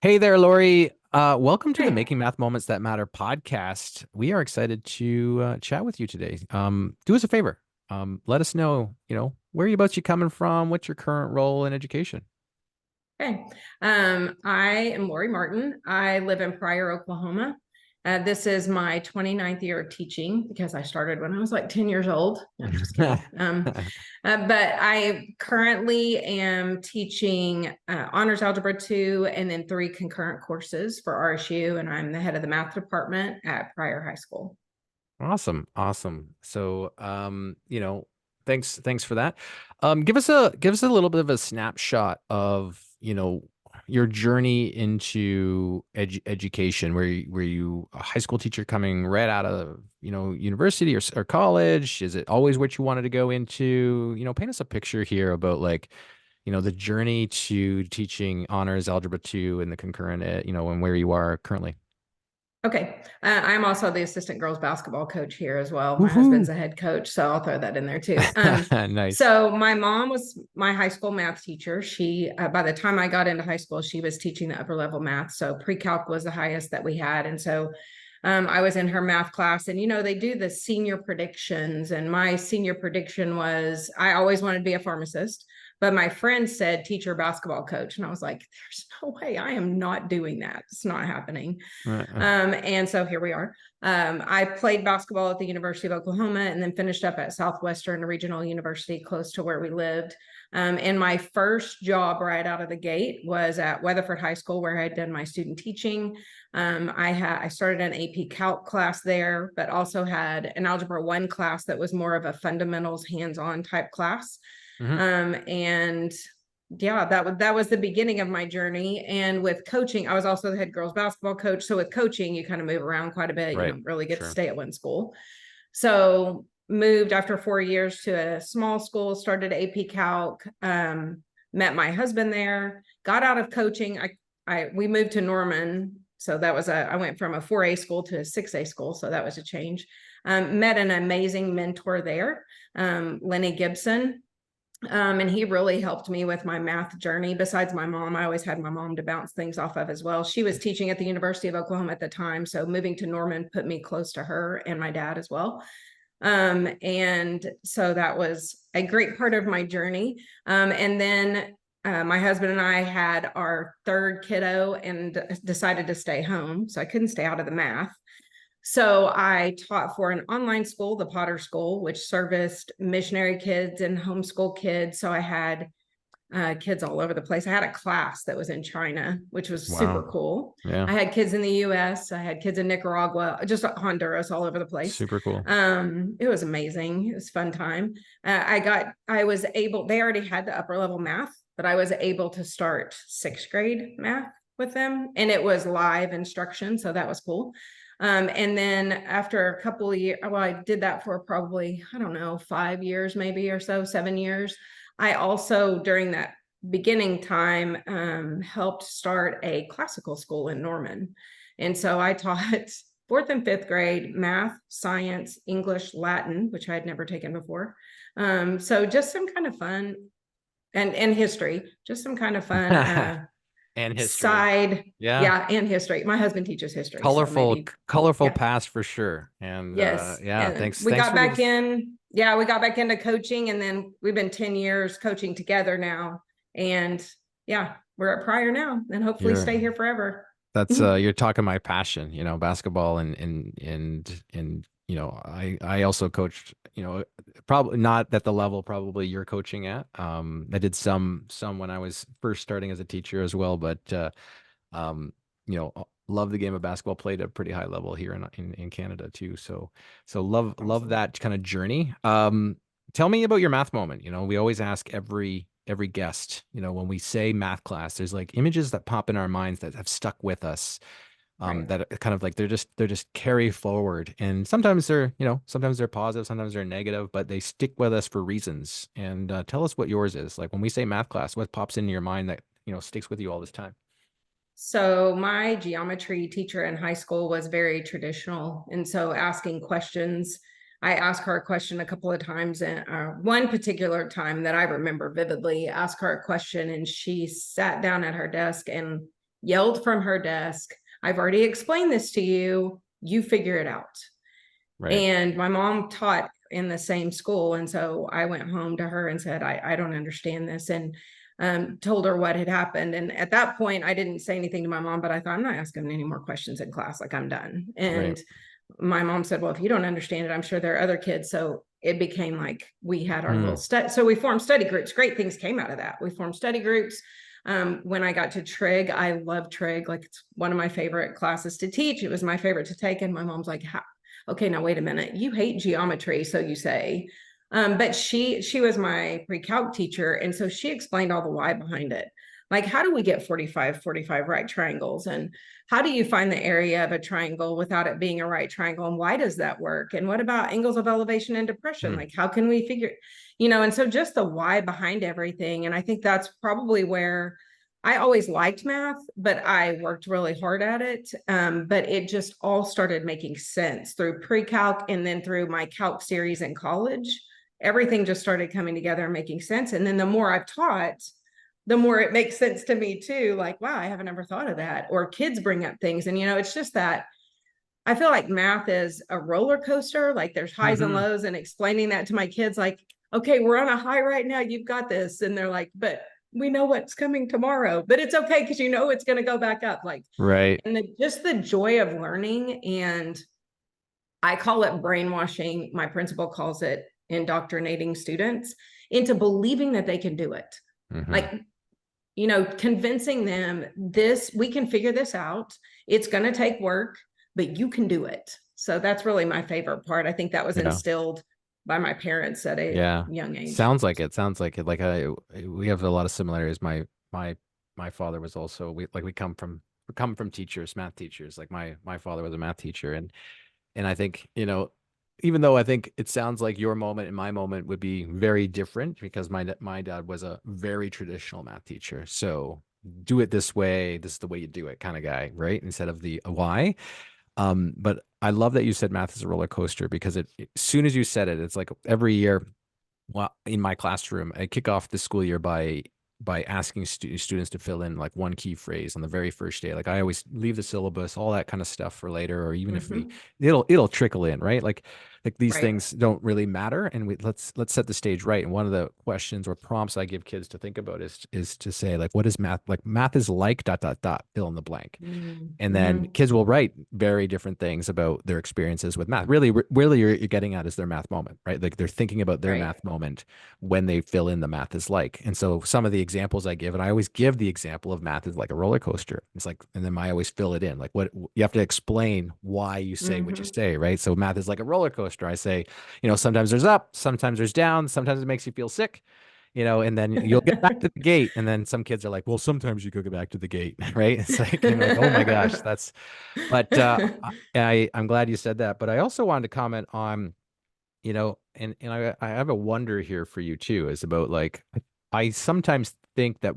Hey there, Lori. Welcome to the Hey. Making Math Moments That Matter podcast. We are excited to chat with you today. Do us a favor. Let us know, whereabouts you coming from, what's your current role in education? Hey. I am Lori Martin. I live in Pryor, Oklahoma. This is my 29th year of teaching because I started when I was like 10 years old. No, I'm just kidding. But I currently am teaching Honors Algebra 2 and then 3 concurrent courses for RSU, and I'm the head of the math department at Pryor High School. Awesome, awesome. So, thanks for that. Give us a little bit of a snapshot of, your journey into education. Were you a high school teacher coming right out of, university or college? Is it always what you wanted to go into? Paint us a picture here about like, the journey to teaching honors algebra 2 and the concurrent, and where you are currently. Okay. I'm also the assistant girls basketball coach here as well. My husband's Woohoo! a head coach, so I'll throw that in there too. Nice. So my mom was my high school math teacher. She, by the time I got into high school, she was teaching the upper level math. So pre-calc was the highest that we had. And so I was in her math class, and they do the senior predictions. And my senior prediction was I always wanted to be a pharmacist. But my friend said teacher basketball coach. And I was like, there's no way I am not doing that. It's not happening. Uh, And so here we are. I played basketball at the University of Oklahoma and then finished up at Southwestern Regional University close to where we lived. And my first job right out of the gate was at Weatherford High School, where I had done my student teaching. I started an AP Calc class there, but also had an Algebra 1 class that was more of a fundamentals hands-on type class. mhm. And yeah, that was the beginning of my journey. And with coaching, I was also the head girls basketball coach. So with coaching, you kind of move around quite a bit. You Right. don't really get to Sure. stay at one school. So moved after 4 years to a small school, started AP Calc, met my husband there, got out of coaching. We moved to Norman. So I went from a 4A school to a 6A school. So that was a change. Met an amazing mentor there, Lenny Gibson. And he really helped me with my math journey. Besides my mom, I always had my mom to bounce things off of as well. She was teaching at the University of Oklahoma at the time. So moving to Norman put me close to her and my dad as well. And so that was a great part of my journey. And then my husband and I had our third kiddo and decided to stay home. So I couldn't stay out of the math. So I taught for an online school, the Potter School, which serviced missionary kids and homeschool kids. So I had kids all over the place. I had a class that was in China, which was super Wow. cool. Yeah. I had kids in the US, I had kids in Nicaragua, just Honduras, all over the place. Super cool. It was amazing. It was a fun time. I was able, they already had the upper level math, but I was able to start sixth grade math with them, and it was live instruction. So that was cool. And then after a couple of years, well, I did that for probably, I don't know, 5 years, maybe, or so, 7 years. I also, during that beginning time, helped start a classical school in Norman. And so I taught fourth and fifth grade math, science, English, Latin, which I had never taken before. So just some kind of fun, and history, just some kind of fun And history. side. Yeah. Yeah, and history. My husband teaches history, so Colorful, maybe. colorful Yeah. past for sure. And Yes. yeah, And thanks. we Thanks got for the back in. Yeah, we got back into coaching, and then we've been 10 years coaching together now. And yeah, we're at Pryor now and hopefully you're stay here forever. you're talking my passion, basketball and I also coached, probably not at the level probably you're coaching at. I did some when I was first starting as a teacher as well, but um, love the game of basketball, played at a pretty high level here in Canada too. So love Awesome. that kind of journey. Tell me about your math moment. We always ask every guest, when we say math class, there's like images that pop in our minds that have stuck with us. Right. That are kind of like they're just carry forward, and sometimes they're positive, sometimes they're negative, but they stick with us for reasons. And tell us what yours is. Like when we say math class, what pops into your mind that sticks with you all this time? So my geometry teacher in high school was very traditional. And so asking questions, I asked her a question a couple of times, and one particular time that I remember vividly, asked her a question, and she sat down at her desk and yelled from her desk, I've already explained this to you. You figure it out. Right. And my mom taught in the same school. And so I went home to her and said, I don't understand this. And told her what had happened. And at that point, I didn't say anything to my mom, but I thought, I'm not asking any more questions in class. Like, I'm done. Right. And my mom said, well, if you don't understand it, I'm sure there are other kids. So it became like we had our little Mm. study. So we formed study groups. Great things came out of that. We formed study groups. When I got to trig, I love trig. Like, it's one of my favorite classes to teach. It was my favorite to take. And my mom's like, okay, now wait a minute. You hate geometry, so you say. But she was my pre-calc teacher. And so she explained all the why behind it. Like, how do we get 45 right triangles? And how do you find the area of a triangle without it being a right triangle? And why does that work? And what about angles of elevation and depression? Mm. Like, how can we figure, and so just the why behind everything. And I think that's probably where I always liked math, but I worked really hard at it. But it just all started making sense through pre-calc and then through my calc series in college. Everything just started coming together and making sense. And then the more I've taught, the more it makes sense to me too. Like, wow, I haven't ever thought of that. Or kids bring up things. And, it's just that I feel like math is a roller coaster. Like, there's highs and Hmm. lows, and explaining that to my kids, like, okay, we're on a high right now. You've got this. And they're like, but we know what's coming tomorrow, but it's okay, because it's going to go back up. Like, Right. and just the joy of learning. And I call it brainwashing. My principal calls it indoctrinating students into believing that they can do it. Hmm. Like, convincing them we can figure this out. It's going to take work, but you can do it. So that's really my favorite part. I think that was Yeah. instilled by my parents at a Yeah. young age. Sounds like it. Sounds like it. Like we have a lot of similarities. My my father was also we come from teachers, math teachers. Like my father was a math teacher, and I think, even though I think it sounds like your moment and my moment would be very different because my dad was a very traditional math teacher. So do it this way, this is the way you do it kind of guy, right? Instead of the why. But I love that you said math is a roller coaster because as soon as you said it, it's like every year, well, in my classroom, I kick off the school year by asking students to fill in like one key phrase on the very first day. Like, I always leave the syllabus, all that kind of stuff for later, or even if Mm-hmm. it'll trickle in, right? Like these Right. things don't really matter, and let's set the stage right. And one of the questions or prompts I give kids to think about is to say, like, what is math like? Math is like dot dot dot, fill in the blank. And then Mm-hmm. kids will write very different things about their experiences with math. Really, you're getting at is their math moment, right? Like, they're thinking about their Right. math moment when they fill in the math is like. And so some of the examples I give, and I always give the example of math is like a roller coaster. It's like, and then I always fill it in. Like, what you have to explain why you say what you Mm-hmm. say, right? So math is like a roller coaster. I say, sometimes there's up, sometimes there's down, sometimes it makes you feel sick, and then you'll get back to the gate. And then some kids are like, well, sometimes you go back to the gate, right? It's like, like, oh my gosh, but I'm glad you said that. But I also wanted to comment on, and I have a wonder here for you too, is about like, I sometimes think that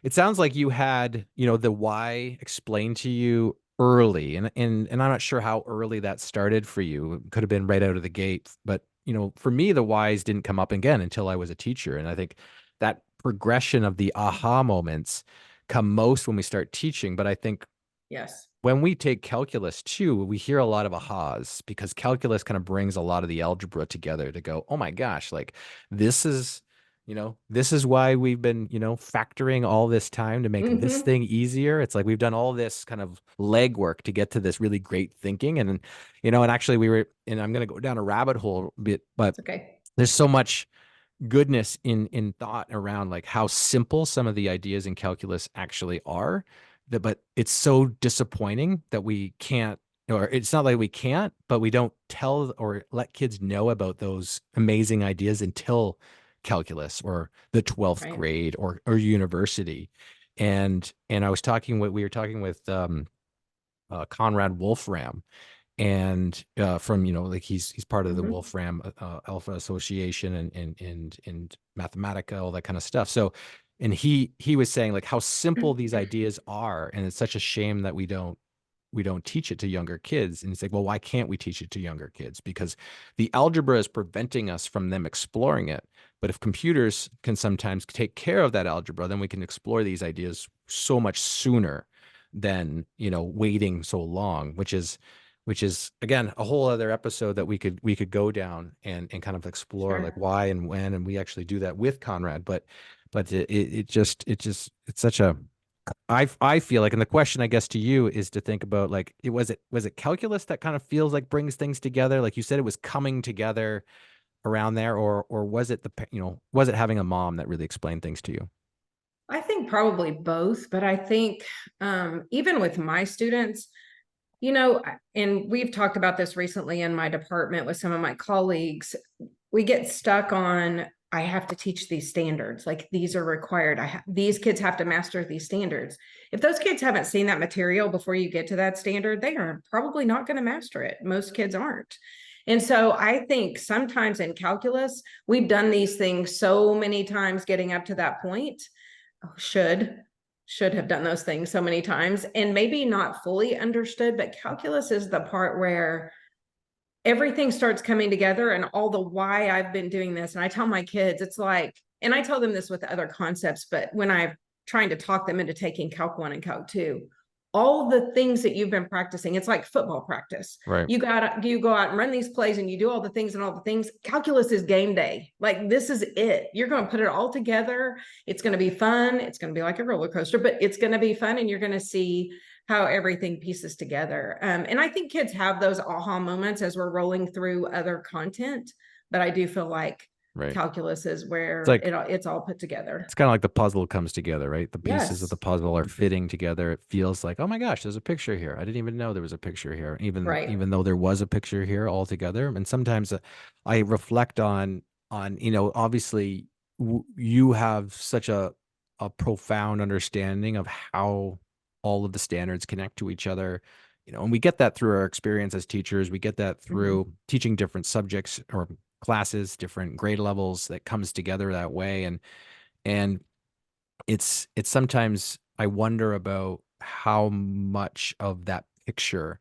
it sounds like you had, the why explained to you early, and I'm not sure how early that started for you. It could have been right out of the gate, but for me, the whys didn't come up again until I was a teacher, and I think that progression of the aha moments come most when we start teaching. But I think Yes. when we take calculus too, we hear a lot of ahas because calculus kind of brings a lot of the algebra together to go, oh my gosh, like this is, this is why we've been, factoring all this time to make this Mm-hmm. thing easier. It's like we've done all this kind of legwork to get to this really great thinking. And actually and I'm going to go down a rabbit hole a bit, but It's okay. there's so much goodness in thought around like how simple some of the ideas in calculus actually are, but it's so disappointing that we can't, or it's not like we can't, but we don't tell or let kids know about those amazing ideas until calculus or the 12th Right. grade or university. And we were talking with Conrad Wolfram, and from like he's part of the Mm-hmm. Wolfram Alpha Association and Mathematica, all that kind of stuff. So, and he was saying like how simple these ideas are, and it's such a shame that we don't teach it to younger kids. And it's like, well, why can't we teach it to younger kids? Because the algebra is preventing us from them exploring it. But if computers can sometimes take care of that algebra, then we can explore these ideas so much sooner than, waiting so long, which is again a whole other episode that we could go down and kind of explore like Sure. why and when, and we actually do that with Conrad. But it's such a, I feel like, and the question I guess to you is to think about like, was it calculus that kind of feels like brings things together? Like you said, it was coming together around there, or was it was it having a mom that really explained things to you? I think probably both, but I think even with my students, and we've talked about this recently in my department with some of my colleagues, we get stuck on, I have to teach these standards, like these are required. These kids have to master these standards. If those kids haven't seen that material before you get to that standard, they are probably not going to master it. Most kids aren't. And so I think sometimes in calculus, we've done these things so many times getting up to that point, should have done those things so many times and maybe not fully understood, but calculus is the part where everything starts coming together and all the why I've been doing this. And I tell my kids, it's like, and I tell them this with other concepts, but when I'm trying to talk them into taking Calc 1 and Calc 2, all the things that you've been practicing, it's like football practice. Right. You go out and run these plays and you do all the things and all the things. Calculus is game day. Like this is it. You're going to put it all together. It's going to be fun. It's going to be like a roller coaster, but it's going to be fun. And you're going to see how everything pieces together. And I think kids have those aha moments as we're rolling through other content, but I do feel like Right. calculus is It's where like, it's all put together. it's kind of like the puzzle comes together, right? The pieces of the Yes. puzzle are fitting together. It feels like, oh my gosh, there's a picture here. I didn't even know there was a picture here, even Right. even though there was a picture here altogether. And sometimes I reflect on obviously you have such a profound understanding of how all of the standards connect to each other. And we get that through our experience as teachers. We get that Mhm. through teaching different subjects or classes, different grade levels, that comes together that way. And it's sometimes I wonder about how much of that picture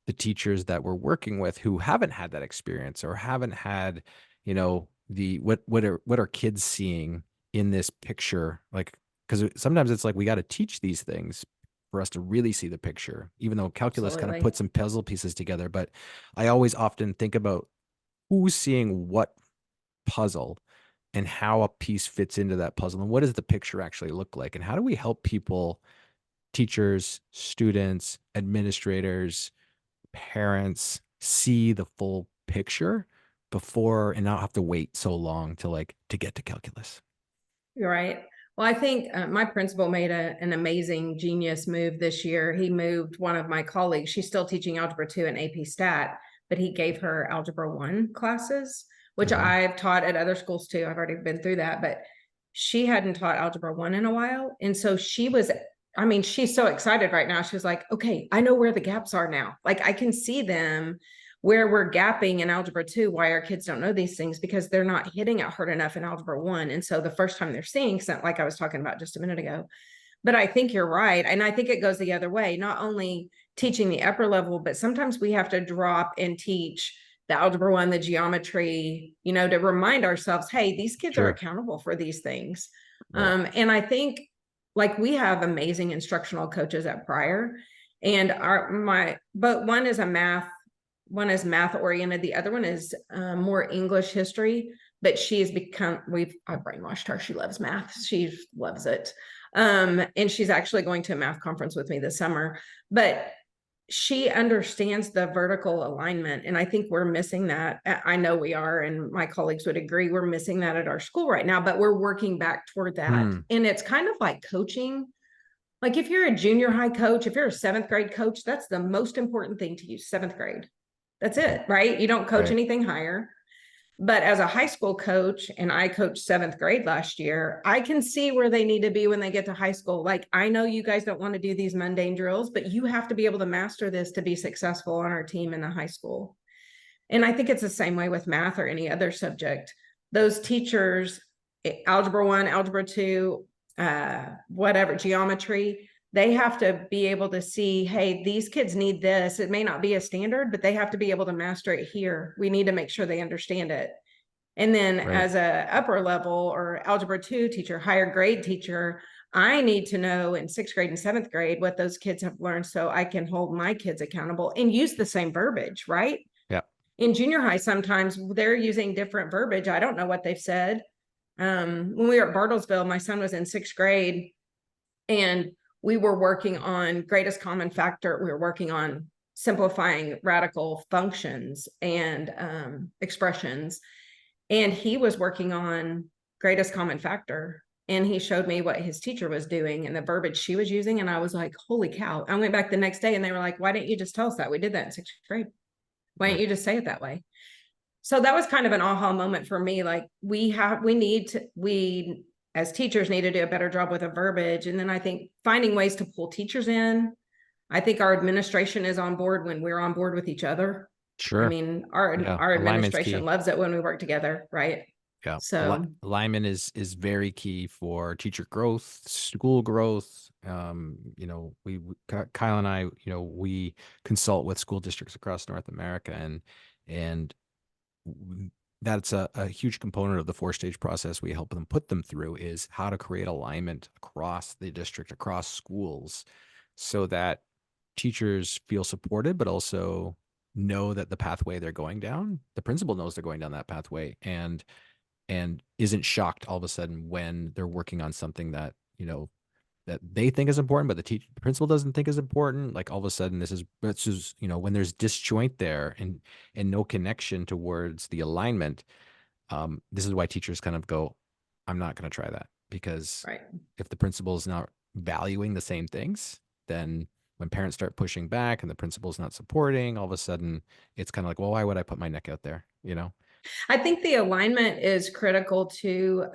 the teachers that we're working with who haven't had that experience or haven't had, the what are kids seeing in this picture? Like, because sometimes it's like we got to teach these things for us to really see the picture, even though calculus kind of Absolutely. puts some puzzle pieces together. But I always often think about who's seeing what puzzle and how a piece fits into that puzzle, and what does the picture actually look like, and how do we help people, teachers, students, administrators, parents, see the full picture before and not have to wait so long to get to calculus. You're right. Well, I think my principal made an amazing genius move this year. He moved one of my colleagues. She's still teaching Algebra 2 and AP Stat, but he gave her Algebra 1 classes, which Mhm. I've taught at other schools too. I've already been through that, but she hadn't taught Algebra 1 in a while. And so she's so excited right now. She was like, okay, I know where the gaps are now. Like I can see them where we're gapping in Algebra 2, why our kids don't know these things, because they're not hitting it hard enough in Algebra 1. And so the first time they're seeing something, like I was talking about just a minute ago. But I think you're right. And I think it goes the other way, not only teaching the upper level, but sometimes we have to drop and teach the Algebra 1, the geometry, to remind ourselves, hey, these kids are Sure. accountable for these things. Right. And I think like we have amazing instructional coaches at Pryor, and but one is math oriented. The other one is more English history, but I've brainwashed her. She loves math. She loves it. And she's actually going to a math conference with me this summer, but she understands the vertical alignment. And I think we're missing that. I know we are, and my colleagues would agree. We're missing that at our school right now, but we're working back toward that. Hmm. And it's kind of like coaching. Like if you're a junior high coach, if you're a seventh grade coach, that's the most important thing to you, seventh grade. That's it, right? You don't coach Right. anything higher. But as a high school coach, and I coached seventh grade last year, I can see where they need to be when they get to high school. Like, I know you guys don't want to do these mundane drills, but you have to be able to master this to be successful on our team in the high school. And I think it's the same way with math or any other subject. Those teachers, Algebra 1, Algebra 2, whatever, geometry, they have to be able to see, hey, these kids need this. It may not be a standard, but they have to be able to master it here. We need to make sure they understand it. And then Right. as a upper level or Algebra 2 teacher, higher grade teacher, I need to know in 6th grade and 7th grade what those kids have learned so I can hold my kids accountable and use the same verbiage, right? Yeah. In junior high, sometimes they're using different verbiage. I don't know what they've said. When we were at Bartlesville, my son was in 6th grade and we were working on greatest common factor. We were working on simplifying radical functions and expressions. And he was working on greatest common factor. And he showed me what his teacher was doing and the verbiage she was using. And I was like, holy cow. I went back the next day and they were like, why didn't you just tell us that? We did that in 6th grade. Why Right. didn't you just say it that way? So that was kind of an aha moment for me. Like we as teachers need to do a better job with a verbiage. And then I think finding ways to pull teachers in. I think our administration is on board when we're on board with each other. I Sure. mean, Yeah. our Alignment's administration key. loves it when we work together, right? Yeah. So Alignment is very key for teacher growth, school growth. Kyle and I, we consult with school districts across North America, and that's a huge component of the 4-stage process we help them put them through, is how to create alignment across the district, across schools, so that teachers feel supported, but also know that the pathway they're going down, the principal knows they're going down that pathway, and isn't shocked all of a sudden when they're working on something that, that they think is important, but the principal doesn't think is important. Like all of a sudden this is, when there's disjoint there and no connection towards the alignment. This is why teachers kind of go, I'm not going to try that, because right. if the principal is not valuing the same things, then when parents start pushing back and the principal's not supporting, all of a sudden it's kind of like, well, why would I put my neck out there? I think the alignment is critical to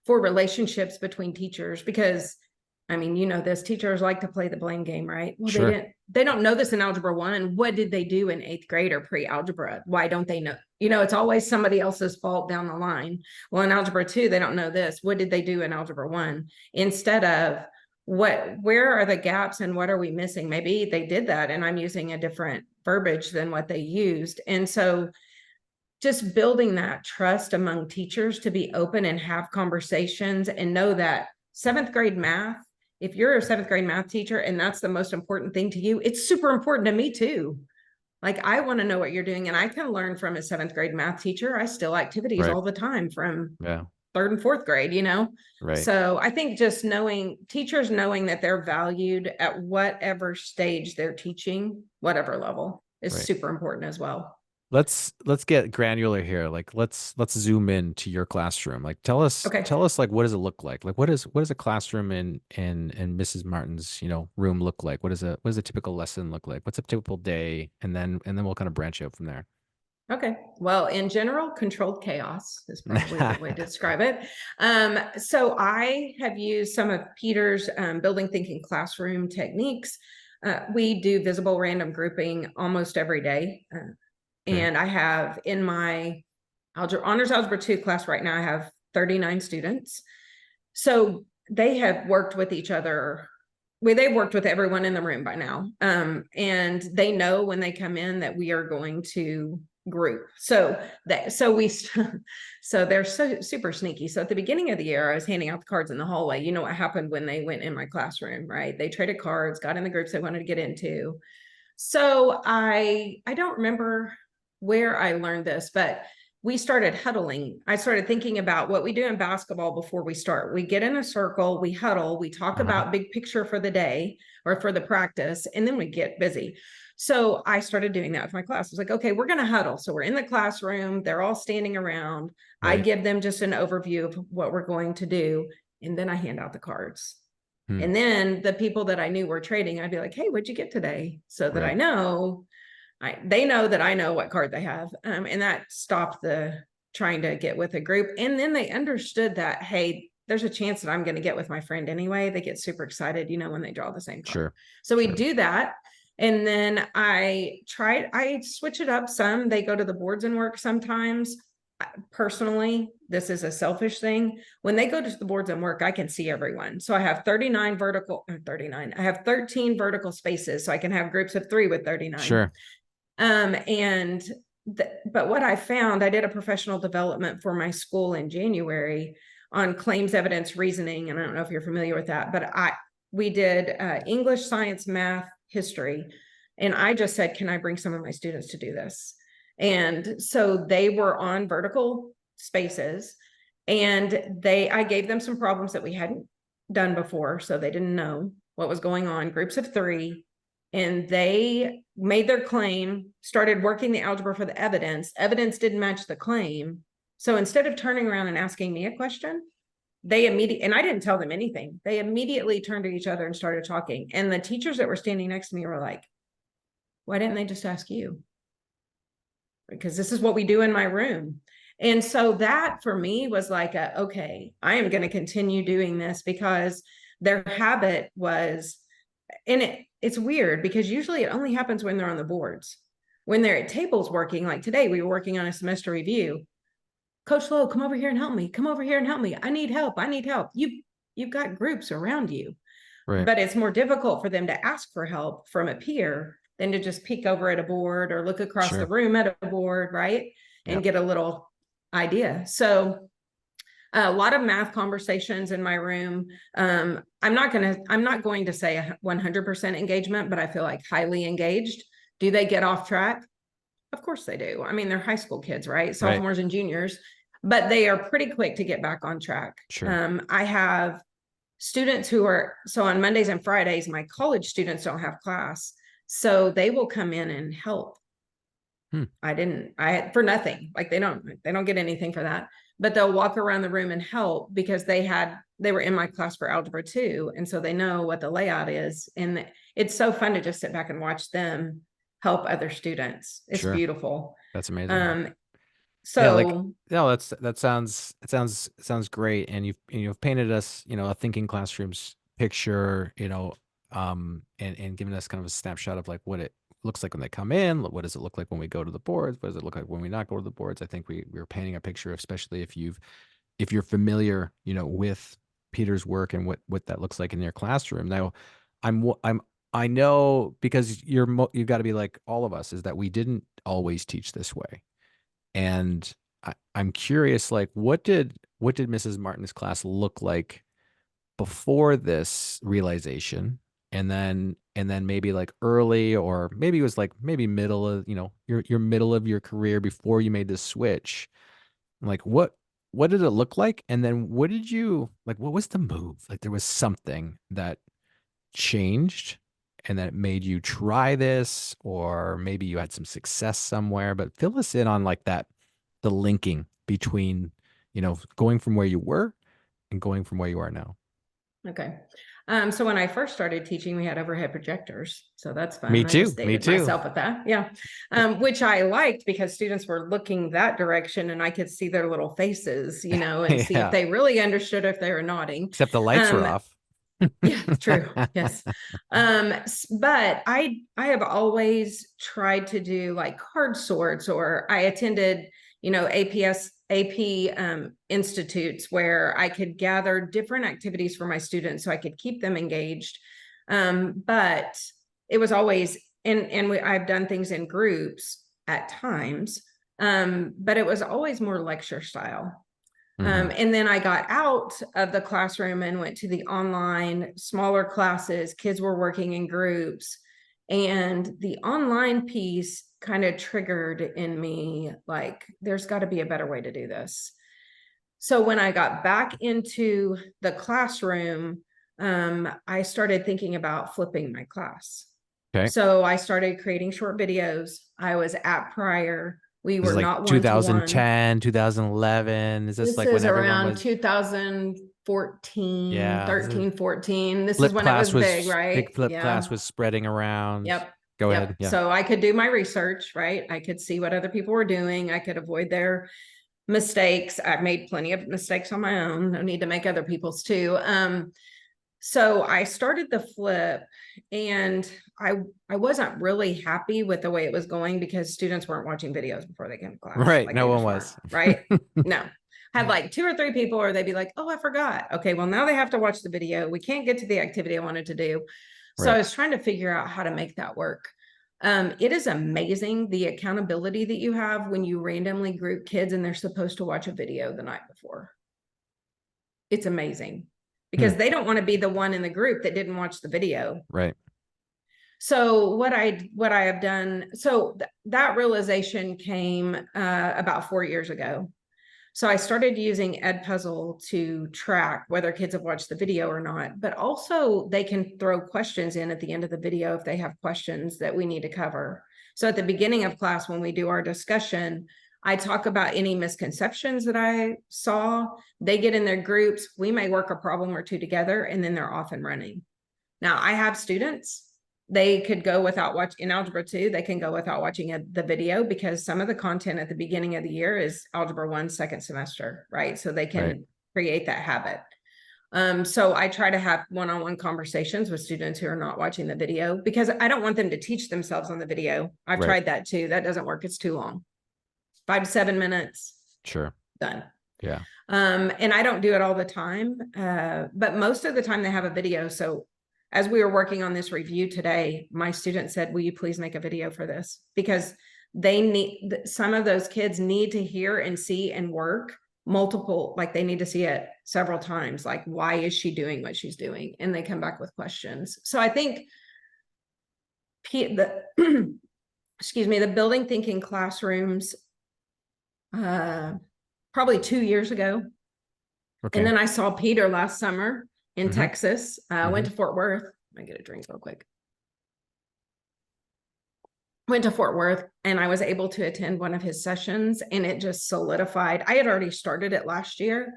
for relationships between teachers because I mean, this teachers like to play the blame game, right? Well, Sure. they don't know this in algebra 1. What did they do in 8th grade or pre-algebra? Why don't they know? It's always somebody else's fault down the line. Well, in algebra 2, they don't know this. What did they do in algebra 1? Instead of where are the gaps and what are we missing? Maybe they did that and I'm using a different verbiage than what they used. And so just building that trust among teachers to be open and have conversations and know that 7th grade math, if you're a 7th grade math teacher and that's the most important thing to you, it's super important to me too. Like I want to know what you're doing and I can learn from a 7th grade math teacher. I still activities Right. all the time from Yeah. 3rd and 4th grade, Right. So I think just teachers knowing that they're valued at whatever stage they're teaching, whatever level, is Right. super important as well. Let's get granular here. Like let's zoom in to your classroom. Like Okay. tell us like, what does it look like? Like what is a classroom in Mrs. Martin's, room look like? What does a typical lesson look like? What's a typical day? And then we'll kind of branch out from there. Okay. Well, in general, controlled chaos is probably a good way to describe it. So I have used some of Peter's building thinking classroom techniques. We do visible random grouping almost every day. Okay. And I have in my honors algebra 2 class right now, I have 39 students. So they have worked with each other. They've worked with everyone in the room by now. And they know when they come in that we are going to group. So they're so super sneaky. So at the beginning of the year, I was handing out the cards in the hallway. You know what happened when they went in my classroom, right? They traded cards, got in the groups they wanted to get into. So I don't remember where I learned this, but we started huddling. I started thinking about what we do in basketball before we start. We get in a circle, we huddle, we talk Uh-huh. about big picture for the day or for the practice, and then we get busy. So I started doing that with my class. I was like, okay, we're going to huddle. So we're in the classroom, they're all standing around. I Right. give them just an overview of what we're going to do, and then I hand out the cards. Hmm. And then the people that I knew were trading, I'd be like, hey, what'd you get today? So that I Right. know, they know that I know what card they have. And that stopped the trying to get with a group. And then they understood that, hey, there's a chance that I'm going to get with my friend anyway. They get super excited, when they draw the same card. Sure. So we Sure. do that. And then I switch it up some. They go to the boards and work sometimes. Personally, this is a selfish thing. When they go to the boards and work, I can see everyone. So I have 39 vertical, 39. I have 13 vertical spaces. So I can have groups of 3 with 39. Sure. But what I found, I did a professional development for my school in January on claims, evidence, reasoning. And I don't know if you're familiar with that, but we did English, science, math, history. And I just said, can I bring some of my students to do this? And so they were on vertical spaces, and I gave them some problems that we hadn't done before. So they didn't know what was going on, groups of 3, and they made their claim, started working the algebra for the evidence. Evidence didn't match the claim. So instead of turning around and asking me a question, they immediately, and I didn't tell them anything, they immediately turned to each other and started talking. And the teachers that were standing next to me were like, why didn't they just ask you? Because this is what we do in my room. And so that for me was like, okay, I am going to continue doing this, because their habit was, and it's weird because usually it only happens when they're on the boards. When they're at tables working, like today, we were working on a semester review. Coach Lowe, come over here and help me. Come over here and help me. I need help. I need help. You've got groups around you, Right. but it's more difficult for them to ask for help from a peer than to just peek over at a board or look across the room at a board, right? And get a little idea. So a lot of math conversations in my room. I'm not going to say 100% engagement, but I feel like highly engaged. Do they get off track? Of course they do. I mean, they're high school kids, right? Sophomores and juniors, but they are pretty quick to get back on track. Sure. I have students who are, so on Mondays and Fridays, my college students don't have class. So they will come in and help. For nothing, like they don't get anything for that, but they'll walk around the room and help because they were in my class for algebra 2. And so they know what the layout is. And it's so fun to just sit back and watch them help other students. It's beautiful. That's amazing. So no, that sounds great. And you've painted us, a thinking classrooms picture, and given us kind of a snapshot of like what it looks like when they come in. What does it look like when we go to the boards? What does it look like when we not go to the boards? I think we're painting a picture, especially if you're familiar, with Peter's work and what that looks like in your classroom. Now, I know, because you've got to be like all of us, is that we didn't always teach this way. And I'm curious, like, what did Mrs. Martin's class look like before this realization? And then maybe like early, or maybe it was like maybe middle of, your middle of your career before you made this switch. Like, what did it look like? And then what was the move? Like, there was something that changed and that made you try this, or maybe you had some success somewhere, but fill us in on like the linking between, going from where you were and going from where you are now. Okay. So when I first started teaching, we had overhead projectors. So that's fun. Me I too. just dated myself with that. Yeah. Which I liked because students were looking that direction and I could see their little faces, and see if they really understood, if they were nodding. Except the lights were off. Yeah, true. Yes. But I have always tried to do like card sorts, or I attended, AP institutes where I could gather different activities for my students so I could keep them engaged. But it was always, I've done things in groups at times, but it was always more lecture style. And then I got out of the classroom and went to the online smaller classes. Kids were working in groups, and the online piece kind of triggered in me, like, there's got to be a better way to do this. So when I got back into the classroom, I started thinking about flipping my class. Okay. So I started creating short videos. I was at Prior. We were like not 2010, 2011. Is this like when everyone was 2014, yeah, 13, 14. This is when it was big, right? Big flip class was spreading around. Yep. Go ahead. Yeah. So I could do my research, right? I could see what other people were doing. I could avoid their mistakes. I've made plenty of mistakes on my own. No need to make other people's too. So I started the flip, and I wasn't really happy with the way it was going because students weren't watching videos before they came to class. Right. Like no one was. Right. No. Had like 2 or 3 people, or they'd be like, oh, I forgot. Okay, well, now they have to watch the video. We can't get to the activity I wanted to do. So I was trying to figure out how to make that work. It is amazing the accountability that you have when you randomly group kids and they're supposed to watch a video the night before. it's amazing because they don't want to be the one in the group that didn't watch the video. Right. So what I have done, so that realization came about 4 years ago. So I started using Edpuzzle to track whether kids have watched the video or not, but also they can throw questions in at the end of the video if they have questions that we need to cover. So at the beginning of class, when we do our discussion, I talk about any misconceptions that I saw. They get in their groups. We may work a problem or two together, and then they're off and running. Now, I have students, they could go without watching in Algebra 2, they can go without watching the video because some of the content at the beginning of the year is Algebra 1 second semester, right? So they can create that habit. So I try to have one-on-one conversations with students who are not watching the video because I don't want them to teach themselves on the video. I've tried that too. That doesn't work. It's too long. 5 to 7 minutes. Sure. Done. Yeah. And I don't do it all the time. But most of the time they have a video. So as we were working on this review today, my student said, will you please make a video for this? Because they need, some of those kids need to hear and see and work multiple, like they need to see it several times. Like, why is she doing what she's doing? And they come back with questions. So I think excuse me, the building thinking classrooms, probably 2 years ago. Okay. And then I saw Peter last summer in Texas. Went to Fort Worth. I get a drink real quick. Went to Fort Worth and I was able to attend one of his sessions and it just solidified. I had already started it last year,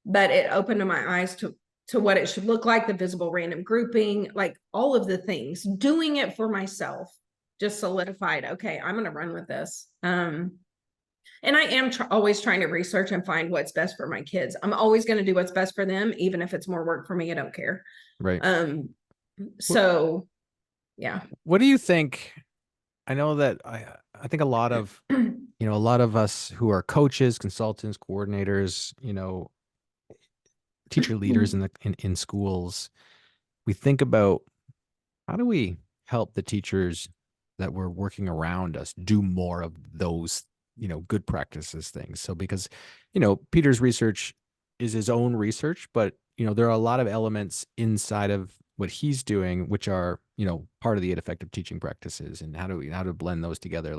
but it opened my eyes to what it should look like, the visible random grouping, like all of the things. Doing it for myself just solidified, okay, I'm going to run with this. And I am always trying to research and find what's best for my kids. I'm always going to do what's best for them, even if it's more work for me. I don't care. Right. So, yeah. What do you think? I know that I think a lot of, a lot of us who are coaches, consultants, coordinators, teacher leaders in schools, we think about how do we help the teachers that we're working around us do more of those good practices things. So because, Peter's research is his own research, but, there are a lot of elements inside of what he's doing, which are, part of the effective teaching practices and how to blend those together.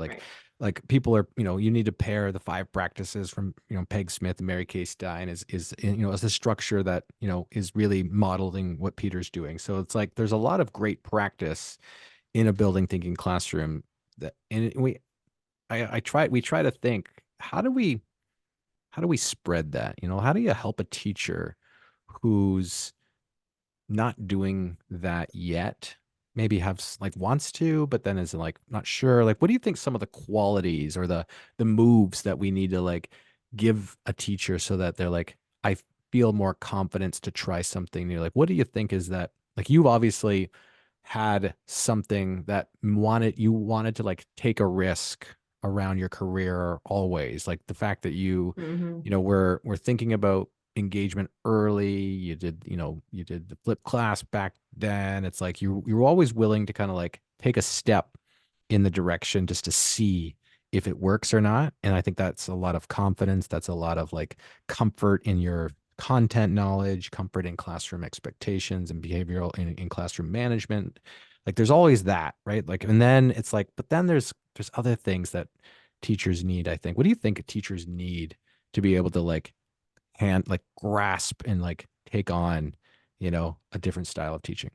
Like people are, you need to pair the 5 practices from, Peg Smith and Mary Kay Stein is a structure that, is really modeling what Peter's doing. So it's like, there's a lot of great practice in a building thinking classroom we try to think, how do we spread that? How do you help a teacher who's not doing that yet, maybe wants to, but then is not sure? What do you think some of the qualities or the moves that we need to give a teacher so that they're I feel more confidence to try something new? What do you think is that, you've obviously had something that you wanted to take a risk around your career always, the fact that you we're thinking about engagement early. You did the flip class back then. It's you were always willing to kind of take a step in the direction just to see if it works or not. And I think that's a lot of confidence. That's a lot of comfort in your content knowledge, comfort in classroom expectations and behavioral in classroom management. There's always that, right? And then it's but then there's other things that teachers need, I think. What do you think teachers need to be able to grasp and take on, a different style of teaching?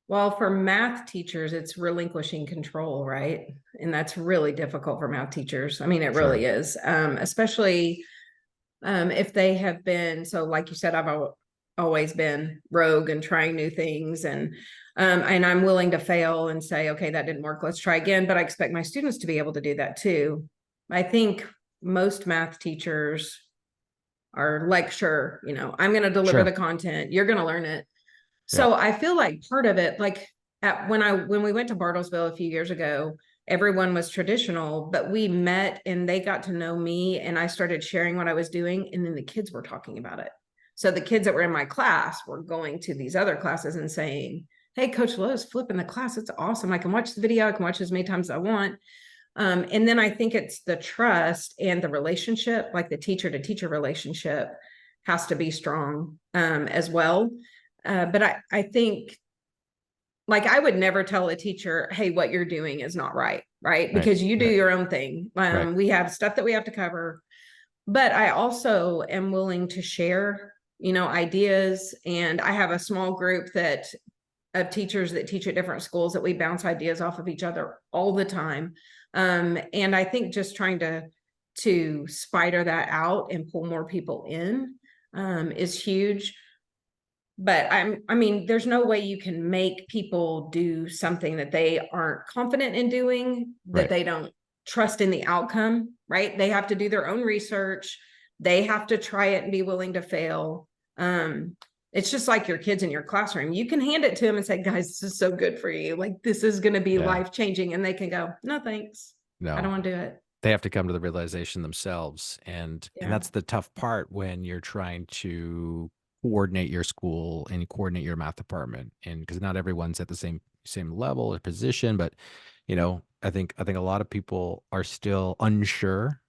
Well, for math teachers, it's relinquishing control, right? And that's really difficult for math teachers. I mean, it really is, especially if they have been, so like you said, I've always been rogue and trying new things, and I'm willing to fail and say, okay, that didn't work, let's try again. But I expect my students to be able to do that too. I think most math teachers are sure, I'm going to deliver the content, you're going to learn it. So I feel part of it, when we went to Bartlesville a few years ago, everyone was traditional, but we met and they got to know me and I started sharing what I was doing. And then the kids were talking about it. So the kids that were in my class were going to these other classes and saying, hey, Coach Lowe's flipping the class. It's awesome. I can watch the video. I can watch as many times as I want. And then I think it's the trust and the relationship, the teacher to teacher relationship, has to be strong as well. But I think, like, I would never tell a teacher, hey, what you're doing is not right, right? Right. Because you do your own thing. Right. We have stuff that we have to cover, but I also am willing to share, ideas. And I have a small group that of teachers that teach at different schools that we bounce ideas off of each other all the time. And I think just trying to spider that out and pull more people in is huge. But I mean, there's no way you can make people do something that they aren't confident in doing, that Right. they don't trust in the outcome, right? They have to do their own research. They have to try it and be willing to fail. It's just like your kids in your classroom. You can hand it to them and say, guys, this is so good for you. Like, this is going to be Yeah. life changing. And they can go, no, thanks. I No. don't want to do it. They have to come to the realization themselves, and Yeah. that's the tough part when you're trying to coordinate your school and coordinate your math department, and because not everyone's at the same level or position. But I think a lot of people are still unsure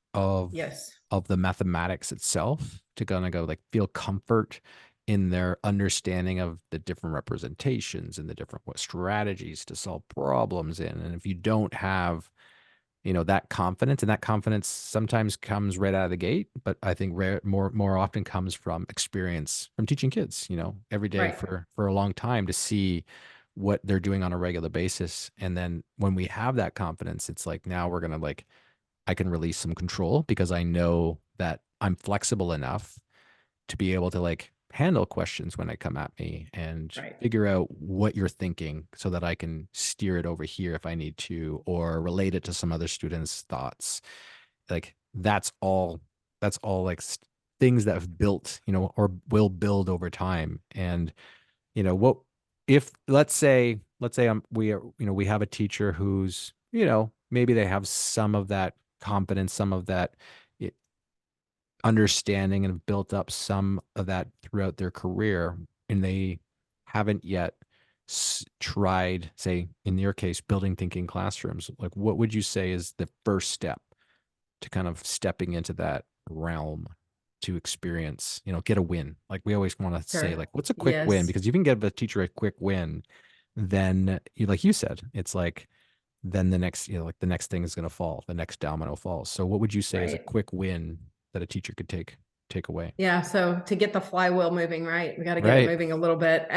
Yes. of the mathematics itself to kind of go like feel comfort in their understanding of the different representations and the different what strategies to solve problems in. And if you don't have that confidence, and that confidence sometimes comes right out of the gate, but I think more often comes from experience from teaching kids, every day Right. for a long time, to see what they're doing on a regular basis. And then when we have that confidence, it's like now we're gonna like I can release some control because I know that I'm flexible enough to be able to like handle questions when they come at me and Right. figure out what you're thinking so that I can steer it over here if I need to, or relate it to some other students' thoughts. Like that's all like things that have built, or will build over time. And what if let's say we have a teacher who's, maybe they have some of that confidence, some of that understanding, and have built up some of that throughout their career, and they haven't yet tried, say, in your case, building thinking classrooms. Like, what would you say is the first step to kind of stepping into that realm to experience, get a win? Like, we always want to say, Sure. like, what's a quick win? Yes. Because if you can give a teacher a quick win, then like you said, it's like then the next, like the next thing is going to fall, the next domino falls. So what would you say is a Right. quick win that a teacher could take away? Yeah, so to get the flywheel moving, right, we got to get it Right. moving a little bit.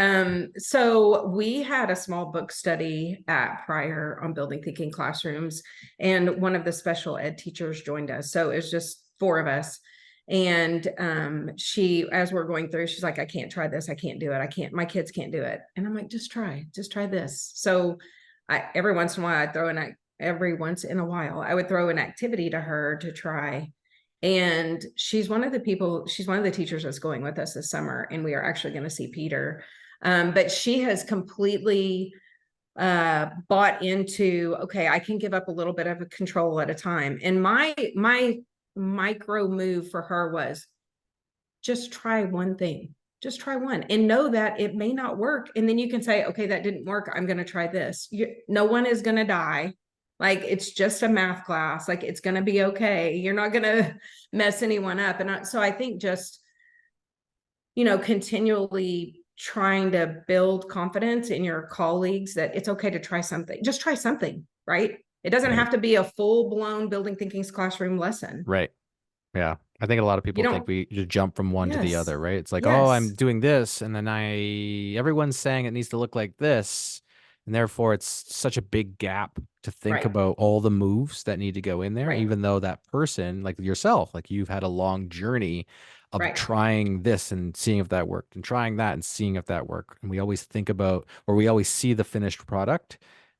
So we had a small book study at Prior on building thinking classrooms, and one of the special ed teachers joined us. So it was just four of us. And she, as we're going through, she's like, I can't try this, I can't do it, I can't, my kids can't do it. And I'm like, just try this. So every once in a while, I would throw an activity to her to try. And she's one of the teachers that's going with us this summer, and we are actually going to see Peter. But she has completely bought into, okay, I can give up a little bit of a control at a time. And my micro move for her was just try one thing, just try one, and know that it may not work. And then you can say, okay, that didn't work, I'm going to try this. No one is going to die. Like, it's just a math class. Like, it's going to be okay. You're not going to mess anyone up. And so I think just, continually trying to build confidence in your colleagues that it's okay to try something. Just try something, right? It doesn't Right. have to be a full blown building thinking's classroom lesson. Right. Yeah. I think a lot of You people think don't, we just jump from one to the yes, other, right? It's like, oh, I'm yes, doing this, and then everyone's saying it needs to look like this. And therefore it's such a big gap to think right, about all the moves that need to go in there, right, even though that person, like yourself, like you've had a long journey of right, trying this and seeing if that worked and trying that and seeing if that worked. And we always think about, or we always see the finished product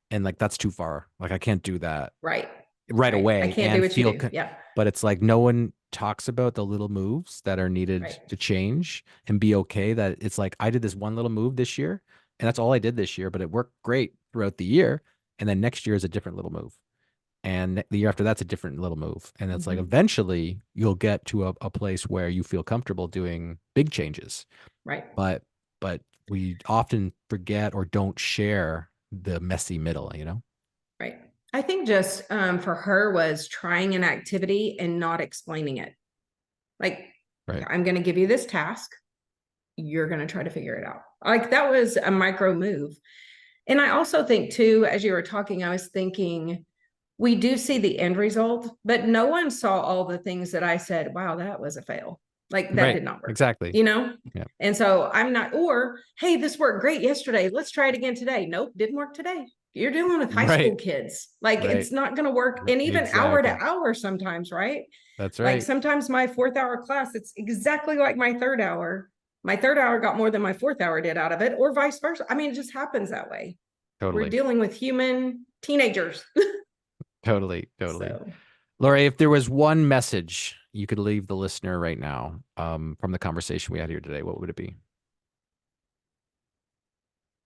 and like, that's too far. Like, I can't do that right, right right. I away can't do and what you feel do. Yeah, but it's like no one talks about the little moves that are needed right, to change and be okay that it's like I did this one little move this year and that's all I did this year, but it worked great throughout the year, and then next year is a different little move, and the year after that's a different little move, and it's like mm-hmm. eventually you'll get to a place where you feel comfortable doing big changes. Right, But but we often forget or don't share the messy middle. right. I think just for her was trying an activity and not explaining it. Like, Right. I'm going to give you this task. You're going to try to figure it out. Like that was a micro move. And I also think too, as you were talking, I was thinking, we do see the end result, but no one saw all the things that I said, wow, that was a fail. Like that Right. did not work, Exactly. you know? Yeah. And so I'm not, or hey, this worked great yesterday. Let's try it again today. Nope, didn't work today. You're dealing with high school Right. kids. Like Right. it's not going to work. And even hour to Exactly. hour sometimes, right? That's Like right. sometimes my fourth hour class, it's exactly like my third hour. My third hour got more than my fourth hour did out of it, or vice versa. I mean, it just happens that way. We're Totally. dealing with human teenagers. Totally. Totally. So Lori, if there was one message you could leave the listener right now, from the conversation we had here today, what would it be?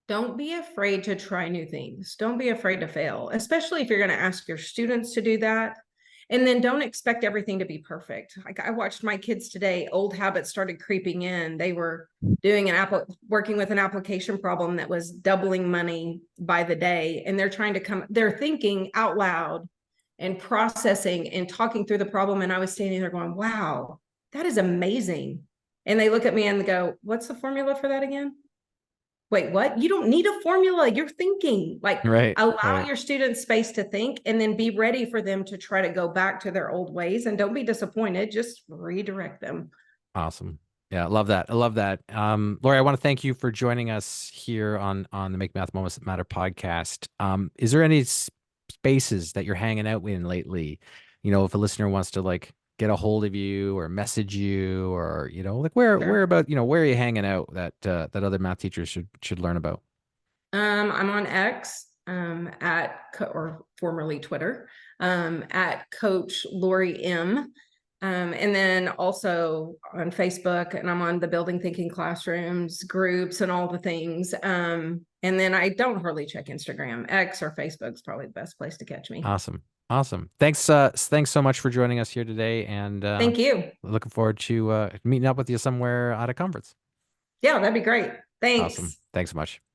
don't be afraid to try new things. Don't be afraid to fail, especially if you're going to ask your students to do that. And then don't expect everything to be perfect. Like I watched my kids today, old habits started creeping in. They were doing working with an application problem that was doubling money by the day. And they're thinking out loud and processing and talking through the problem. And I was standing there going, wow, that is amazing. And they look at me and go, what's the formula for that again? Wait, what? You don't need a formula. You're thinking. Like Right. allow Right. your students space to think and then be ready for them to try to go back to their old ways and don't be disappointed. Just redirect them. Awesome. Yeah, I love that. I love that. Lori, I want to thank you for joining us here on the Make Math Moments Matter podcast. Is there any spaces that you're hanging out in lately? You know, if a listener wants to like get a hold of you or message you, or you know, like where Sure. about, you know, where are you hanging out that that other math teachers should learn about? I'm on X or formerly Twitter at Coach Lori M. And then also on Facebook, and I'm on the Building Thinking Classrooms groups and all the things. And then I don't hardly check Instagram. X or Facebook is probably the best place to catch me. Awesome. Awesome. Thanks so much for joining us here today, and Thank you. looking forward to meeting up with you somewhere at a conference. Yeah, that'd be great. Awesome. Thanks. Thanks so much.